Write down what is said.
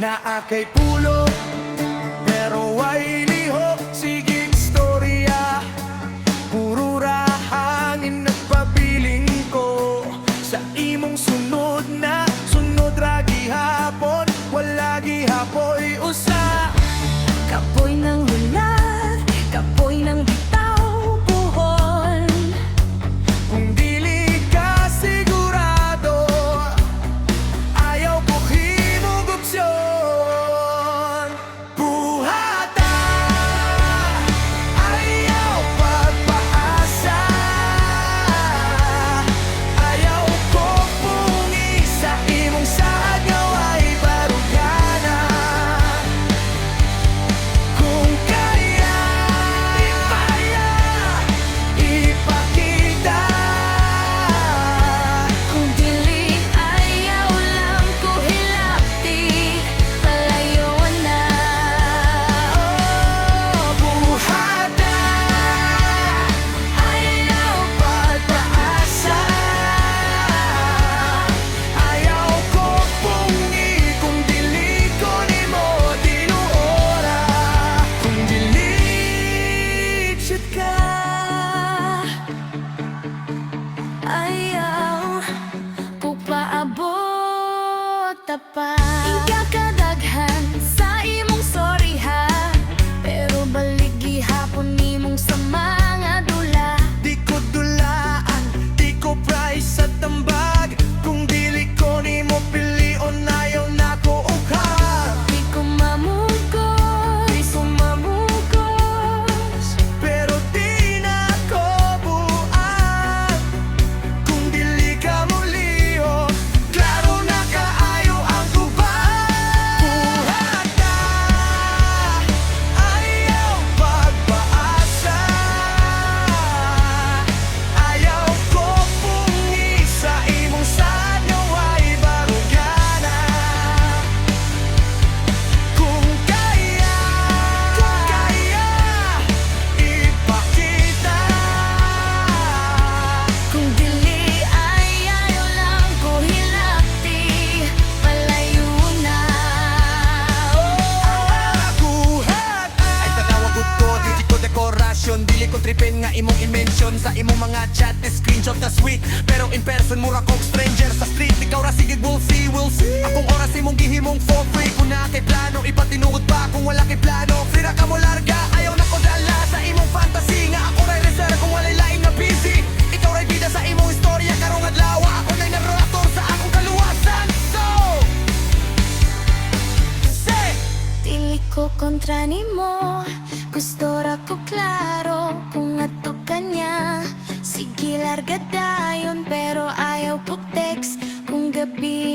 na akay pulo, pero ay liho. Sige istorya, puro rahangin nagpabiling ko. Sa imong sunod na sunod ra gihapon, wala gihapoy usa. Kapoy ng hulat, kapoy ng bitaw buhol. Kung dili ka sigurado, ayaw ko himog opsyon. Buhata, ayaw pagpaasa. Ayaw ko pungi sa imong saagaw ay barugana. Kung kaya, ipakita. Kung dili ayaw lang ko hilapti, palayon na. Buhata, ayaw pagpaasa. Ayaw ko pungi kung dili ko nimo tinuora. Kung dili shoot ka, Ayaw ko paabot pa. Ika kadaghan sa imong sorry ha, pero balik gihapon nimong sa mga dula. di ko dulaan, di ko price sa tambag. Kung dili ko nimo pilion, ayaw na ko ughag. Di ko mamugos, Di ko mamugos, pero di na ko buang. Kung dili ka muliho, klaro na kaayo ang tubag. Buhata, ayaw pagpaasa. Ayaw ko pungi sa imong sadyaw ay barugana. Kung kaya, ipakita. kung dili ayaw lang ko hilapti, palayo na. Buhat ay tanawag ko, di ko dekorasyon. Dili ko tripin nga imong i-mention sa imong mga chat, screenshot na sweet. Pero in person mura kong stranger sa street. Ikaw ra sige, we'll see, we'll see. Akong oras imong gihimong for free. Kung na kay plano, ipatinuod pa. Kung wala kay plano, free ra ka mo larga. Ayaw na ko dala sa imong fantasy. Nga ako ray reserve kung walay laing na busy. Ikaw ray bida sa imong istorya, karong adlaw ako na'y narrator sa akong kaluwasan. So, say, Dili ko kontra nimo, gusto ra ko klaro kung ato kanya. Sige larga dayon pero ayaw ko text kung gabi